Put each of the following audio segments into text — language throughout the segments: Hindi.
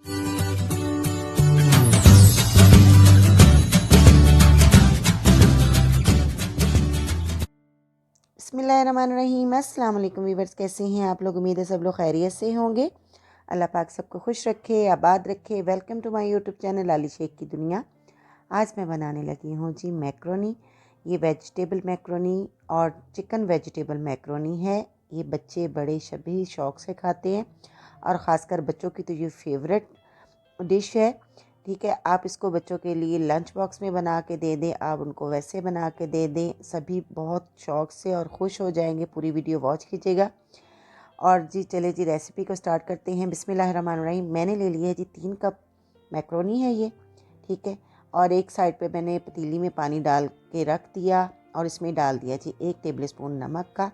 बिस्मिल्लाहिर्रहमानिर्रहीम। अस्सलाम वालेकुम वीवर्स, कैसे हैं आप लोग? उम्मीद है सब लोग खैरियत से होंगे। अल्लाह पाक सबको खुश रखे, आबाद रखे। Welcome to my YouTube channel Aali Sheikh की दुनिया। आज मैं बनाने लगी हूँ जी मैक्रोनी। ये वेजिटेबल मैक्रोनी और चिकन वेजिटेबल मैक्रोनी है। ये बच्चे बड़े सभी शौक़ से खाते हैं और ख़ासकर बच्चों की तो ये फेवरेट डिश है। ठीक है, आप इसको बच्चों के लिए लंच बॉक्स में बना के दे दें, आप उनको वैसे बना के दे दें, सभी बहुत शौक़ से और ख़ुश हो जाएंगे। पूरी वीडियो वॉच कीजिएगा। और जी चले जी रेसिपी को स्टार्ट करते हैं। बिस्मिल्लाहिर्रहमानिर्रहीम। मैंने ले लिया है जी 3 कप मैक्रोनी है ये। ठीक है, और एक साइड पे मैंने पतीली में पानी डाल के रख दिया और इसमें डाल दिया जी 1 टेबल स्पून नमक का,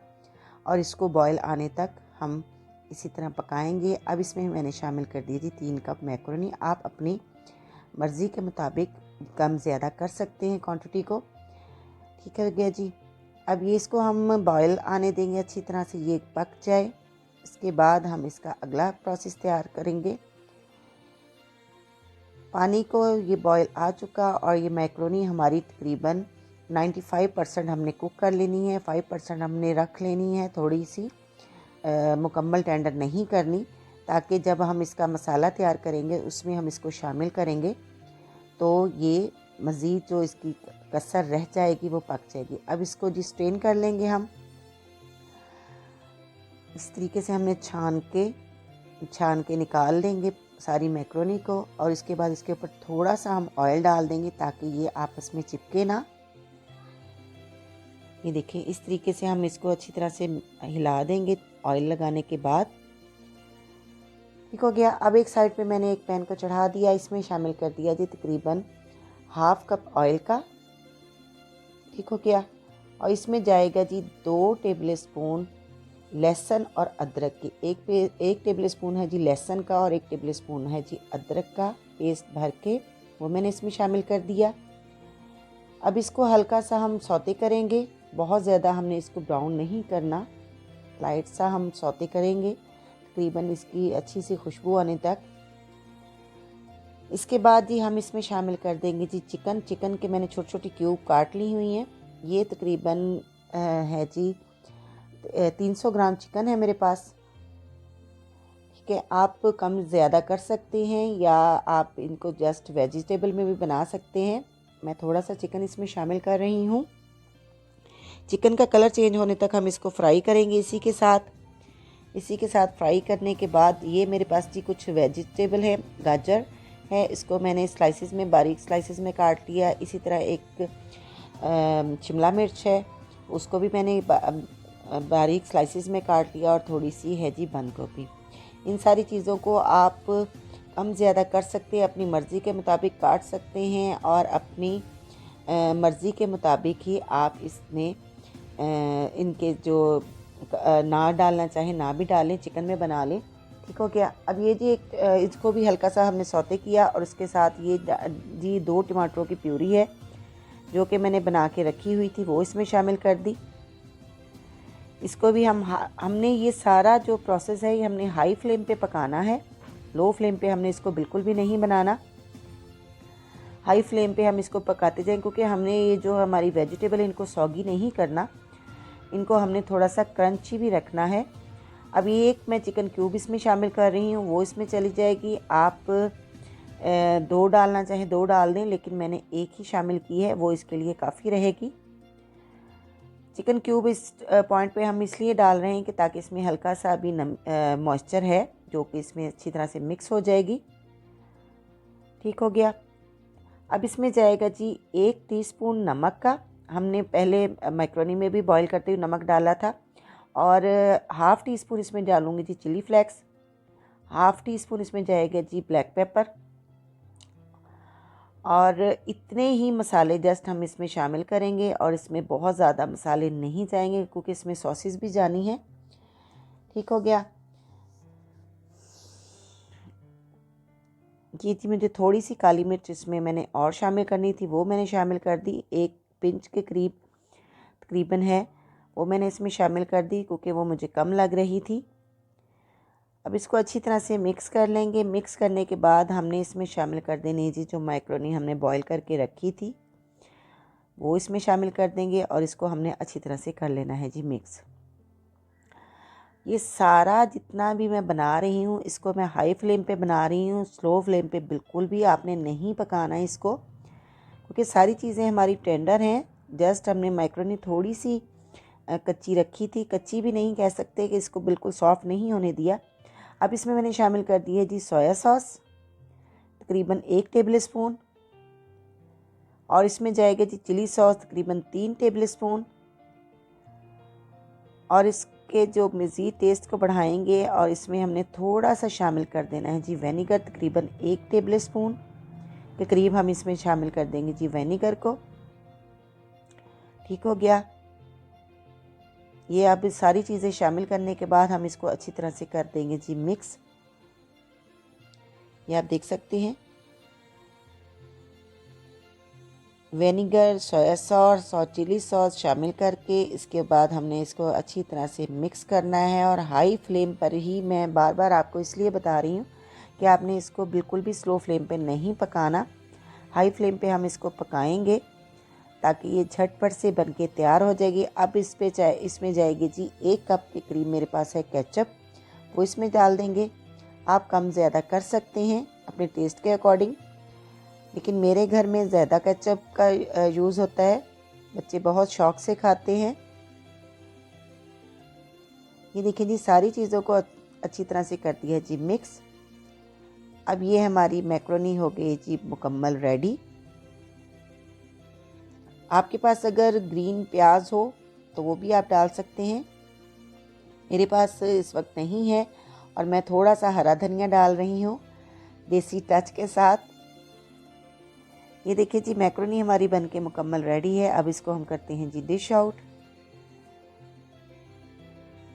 और इसको बॉयल आने तक हम इसी तरह पकाएंगे। अब इसमें मैंने शामिल कर दिया जी 3 कप मैक्रोनी। आप अपनी मर्ज़ी के मुताबिक कम ज़्यादा कर सकते हैं क्वांटिटी को। ठीक है गया जी। अब ये इसको हम बॉयल आने देंगे, अच्छी तरह से ये पक जाए। इसके बाद हम इसका अगला प्रोसेस तैयार करेंगे। पानी को ये बॉयल आ चुका और ये मैक्रोनी हमारी तकरीबन 95% हमने कुक कर लेनी है, 5% हमने रख लेनी है, थोड़ी सी मुकम्मल टेंडर नहीं करनी, ताकि जब हम इसका मसाला तैयार करेंगे उसमें हम इसको शामिल करेंगे तो ये मज़ीद जो इसकी कसर रह जाएगी वो पक जाएगी। अब इसको जी स्ट्रेन कर लेंगे हम। इस तरीके से हमने छान के निकाल लेंगे सारी मैक्रोनी को, और इसके बाद इसके ऊपर थोड़ा सा हम ऑयल डाल देंगे ताकि ये आपस में चिपके ना। ये देखिए, इस तरीके से हम इसको अच्छी तरह से हिला देंगे ऑयल लगाने के बाद। ठीक हो गया। अब एक साइड पे मैंने एक पैन को चढ़ा दिया, इसमें शामिल कर दिया जी तकरीबन हाफ कप ऑयल का। ठीक हो गया। और इसमें जाएगा जी 2 टेबल स्पून लहसुन और अदरक की। एक टेबल स्पून है जी लहसुन का और 1 टेबल स्पून है जी अदरक का पेस्ट भर के, वो मैंने इसमें शामिल कर दिया। अब इसको हल्का सा हम सौते करेंगे, बहुत ज़्यादा हमने इसको ब्राउन नहीं करना, लाइट सा हम सौते करेंगे तकरीबन इसकी अच्छी सी खुशबू आने तक। इसके बाद जी हम इसमें शामिल कर देंगे जी चिकन के मैंने छोटी छोटी क्यूब काट ली हुई हैं। ये तकरीबन है जी 300 ग्राम चिकन है मेरे पास। ठीक है, आप कम ज़्यादा कर सकते हैं या आप इनको जस्ट वेजिटेबल में भी बना सकते हैं। मैं थोड़ा सा चिकन इसमें शामिल कर रही हूँ। चिकन का कलर चेंज होने तक हम इसको फ्राई करेंगे इसी के साथ फ्राई करने के बाद ये मेरे पास जी कुछ वेजिटेबल है, गाजर है, इसको मैंने स्लाइसिस में, बारीक स्लाइसिस में काट लिया। इसी तरह एक शिमला मिर्च है, उसको भी मैंने बारीक स्लाइसिस में काट लिया, और थोड़ी सी है जी बंद गोभी। इन सारी चीज़ों को आप कम ज़्यादा कर सकते हैं, अपनी मर्ज़ी के मुताबिक काट सकते हैं, और अपनी मर्ज़ी के मुताबिक ही आप इसमें इनके जो ना डालना चाहे ना भी डालें, चिकन में बना लें। ठीक हो गया। अब ये जी इसको भी हल्का सा हमने सौते किया, और उसके साथ ये जी 2 टमाटरों की प्यूरी है जो कि मैंने बना के रखी हुई थी, वो इसमें शामिल कर दी। इसको भी हमने ये सारा जो प्रोसेस है ये हमने हाई फ्लेम पे पकाना है, लो फ्लेम पे हमने इसको बिल्कुल भी नहीं बनाना। हाई फ्लेम पे हम इसको पकाते जाएं, क्योंकि हमने ये जो हमारी वेजिटेबल इनको सौगी नहीं करना, इनको हमने थोड़ा सा क्रंची भी रखना है। अब ये एक मैं चिकन क्यूब इसमें शामिल कर रही हूँ, वो इसमें चली जाएगी। आप 2 डालना चाहें 2 डाल दें, लेकिन मैंने एक ही शामिल की है, वो इसके लिए काफ़ी रहेगी। चिकन क्यूब इस पॉइंट पे हम इसलिए डाल रहे हैं कि ताकि इसमें हल्का सा अभी मॉइस्चर है जो कि इसमें अच्छी तरह से मिक्स हो जाएगी। ठीक हो गया। अब इसमें जाएगा जी 1 टीस्पून नमक का। हमने पहले मैक्रोनी में भी बॉईल करते हुए नमक डाला था। और हाफ़ टी स्पून इसमें डालूँगी जी chilli flakes. Half teaspoon इसमें जाएगा जी ब्लैक पेपर। और इतने ही मसाले जस्ट हम इसमें शामिल करेंगे, और इसमें बहुत ज़्यादा मसाले नहीं जाएंगे क्योंकि इसमें सॉसेस भी जानी है। ठीक हो गया। ये थी मुझे थोड़ी सी काली मिर्च इसमें मैंने और शामिल करनी थी, वो मैंने शामिल कर दी। 1 पिंच के करीब तकरीबन है, वो मैंने इसमें शामिल कर दी क्योंकि वो मुझे कम लग रही थी। अब इसको अच्छी तरह से मिक्स कर लेंगे। मिक्स करने के बाद हमने इसमें शामिल कर देनी जी जो मैक्रोनी हमने बॉईल करके रखी थी वो इसमें शामिल कर देंगे और इसको हमने अच्छी तरह से कर लेना है जी मिक्स। ये सारा जितना भी मैं बना रही हूँ इसको मैं हाई फ्लेम पे बना रही हूँ, स्लो फ्लेम पे बिल्कुल भी आपने नहीं पकाना है इसको, क्योंकि सारी चीज़ें हमारी टेंडर हैं। जस्ट हमने मैक्रोनी थोड़ी सी कच्ची रखी थी, कच्ची भी नहीं कह सकते कि इसको बिल्कुल सॉफ्ट नहीं होने दिया। अब इसमें मैंने शामिल कर दी है जी सोया सॉस, तकरीबन 1 टेबल स्पून, और इसमें जाएगा जी चिली सॉस तकरीबन 3 टेबल स्पून, और इसके जो मज़ीद टेस्ट को बढ़ाएंगे और इसमें हमने थोड़ा सा शामिल कर देना है जी विनेगर, तकरीबन 1 टेबल स्पून के करीब हम इसमें शामिल कर देंगे जी विनेगर को। ठीक हो गया। ये अब सारी चीज़ें शामिल करने के बाद हम इसको अच्छी तरह से कर देंगे जी मिक्स। ये आप देख सकते हैं विनेगर, सोया सॉस और चिली सॉस शामिल करके इसके बाद हमने इसको अच्छी तरह से मिक्स करना है। और हाई फ्लेम पर ही, मैं बार बार आपको इसलिए बता रही हूँ कि आपने इसको बिल्कुल भी स्लो फ्लेम पे नहीं पकाना, हाई फ्लेम पे हम इसको पकाएंगे ताकि ये झटपट से बनके तैयार हो जाएगी। अब इसमें जाएगी जी 1 कप के करीब मेरे पास है केचप, वो इसमें डाल देंगे। आप कम ज़्यादा कर सकते हैं अपने टेस्ट के अकॉर्डिंग, लेकिन मेरे घर में ज़्यादा केचप का यूज़ होता है, बच्चे बहुत शौक़ से खाते हैं। ये देखिए जी सारी चीज़ों को अच्छी तरह से कर दिया जी मिक्स। अब ये हमारी मैक्रोनी हो गई जी मुकम्मल रेडी। आपके पास अगर ग्रीन प्याज हो तो वो भी आप डाल सकते हैं, मेरे पास इस वक्त नहीं है और मैं थोड़ा सा हरा धनिया डाल रही हूँ देसी टच के साथ। ये देखिए जी मैक्रोनी हमारी बनके मुकम्मल रेडी है। अब इसको हम करते हैं जी डिश आउट।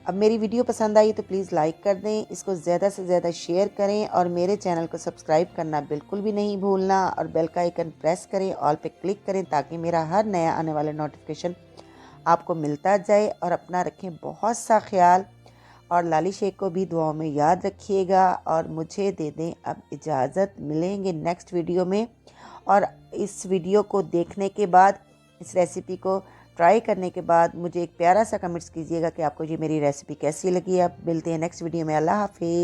अब मेरी वीडियो पसंद आई तो प्लीज़ लाइक कर दें, इसको ज़्यादा से ज़्यादा शेयर करें और मेरे चैनल को सब्सक्राइब करना बिल्कुल भी नहीं भूलना और बेल का आइकन प्रेस करें, ऑल पे क्लिक करें ताकि मेरा हर नया आने वाला नोटिफिकेशन आपको मिलता जाए। और अपना रखें बहुत सा ख्याल और लाली शेख को भी दुआओं में याद रखिएगा। और मुझे दे दें अब इजाज़त, मिलेंगे नेक्स्ट वीडियो में। और इस वीडियो को देखने के बाद, इस रेसिपी को ट्राई करने के बाद मुझे एक प्यारा सा कमेंट्स कीजिएगा कि आपको ये मेरी रेसिपी कैसी लगी। अब मिलते हैं नेक्स्ट वीडियो में। अल्लाह हाफिज़।